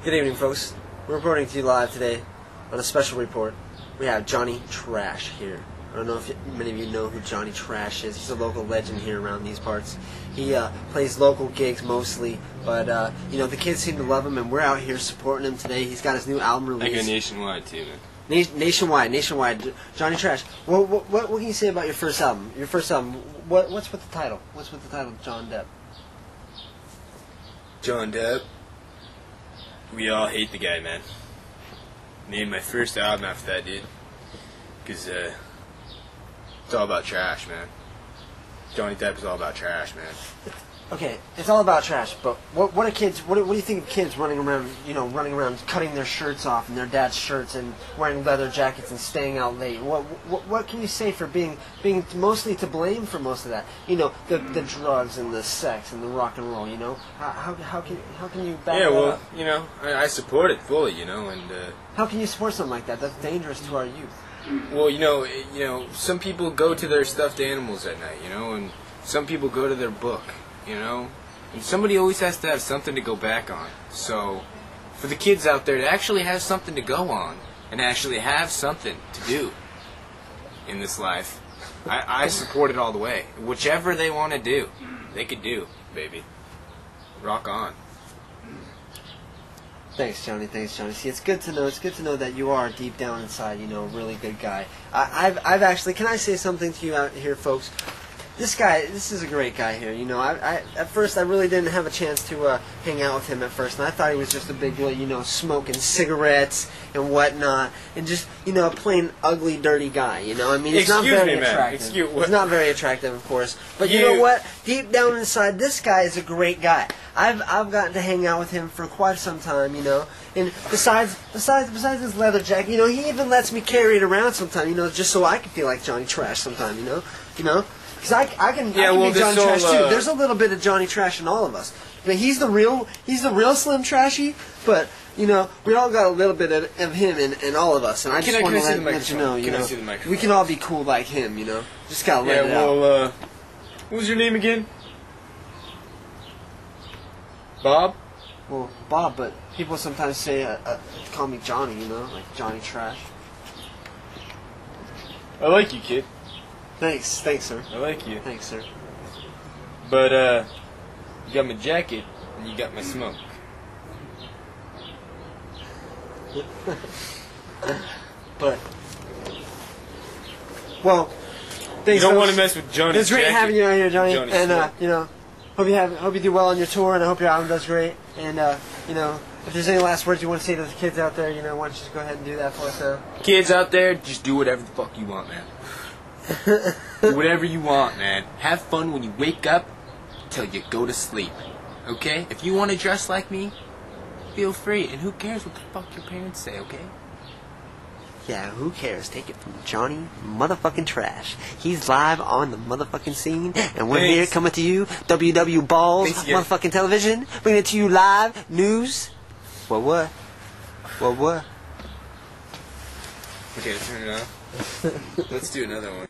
Good evening, folks. We're reporting to you live today on a special report. We have Johny Trash here. I don't know if many of you know who Johny Trash is. He's a local legend here around these parts. He plays local gigs mostly, but you know, the kids seem to love him, and we're out here supporting him today. He's got his new album released. I go nationwide too, man. Nationwide. Johny Trash. What can you say about your first album? Your first album. What's with the title? What's with the title, John Depp? John Depp. We all hate the guy, man. Named my first album after that, dude. Because it's all about trash, man. Johnny Depp is all about trash, man. Okay, it's all about trash. But what are kids? What do you think of kids running around? You know, running around cutting their shirts off and their dad's shirts and wearing leather jackets and staying out late. What can you say for being mostly to blame for most of that? You know, the drugs and the sex and the rock and roll. You know, how can you back Yeah, well, up? you know, I support it fully, you know, and how can you support something like that? That's dangerous to our youth. well, you know, some people go to their stuffed animals at night, you know, and some people go to their book. You know, and somebody always has to have something to go back on. So, for the kids out there to actually have something to go on and actually have something to do in this life, I support it all the way. Whichever they want to do, they could do, baby. Rock on. Thanks, Johnny. See, it's good to know. It's good to know that you are deep down inside, you know, a really good guy. I've actually. Can I say something to you out here, folks? This is a great guy here. You know, at first I really didn't have a chance to hang out with him at first, and I thought he was just a big, you know, smoking cigarettes and whatnot, and just, you know, a plain ugly, dirty guy. You know, I mean, he's not very attractive. He's not very attractive, of course. But you know what? Deep down inside, this guy is a great guy. I've gotten to hang out with him for quite some time. You know, and besides his leather jacket, you know, he even lets me carry it around sometimes. You know, just so I can feel like Johnny Trash sometimes. You know. Because I can be Johnny Trash too. There's a little bit of Johnny Trash in all of us. I mean, he's the real Slim Trashy, but you know, we all got a little bit of him in all of us. And I just want to let you know, we can all be cool like him. You know, just gotta let it out. What was your name again? Bob. Well, Bob, but people sometimes say call me Johnny. You know, like Johnny Trash. I like you, kid. Thanks, sir. I like you. Thanks, sir. But, you got my jacket, and you got my smoke. But, well, thanks. You don't want to mess with Johnny. It's great having you out here, Johnny. And, you know, hope you do well on your tour, and I hope your album does great. And, you know, if there's any last words you want to say to the kids out there, you know, why don't you just go ahead and do that for us now? Kids out there, just do whatever the fuck you want, man. Do whatever you want, man. Have fun when you wake up till you go to sleep. Okay? If you want to dress like me, feel free. And who cares what the fuck your parents say, okay? Yeah, who cares? Take it from Johnny motherfucking Trash. He's live on the motherfucking scene, and we're here coming to you, WW Balls, motherfucking television, bringing it to you live, news. What? Okay, turn it off. Let's do another one.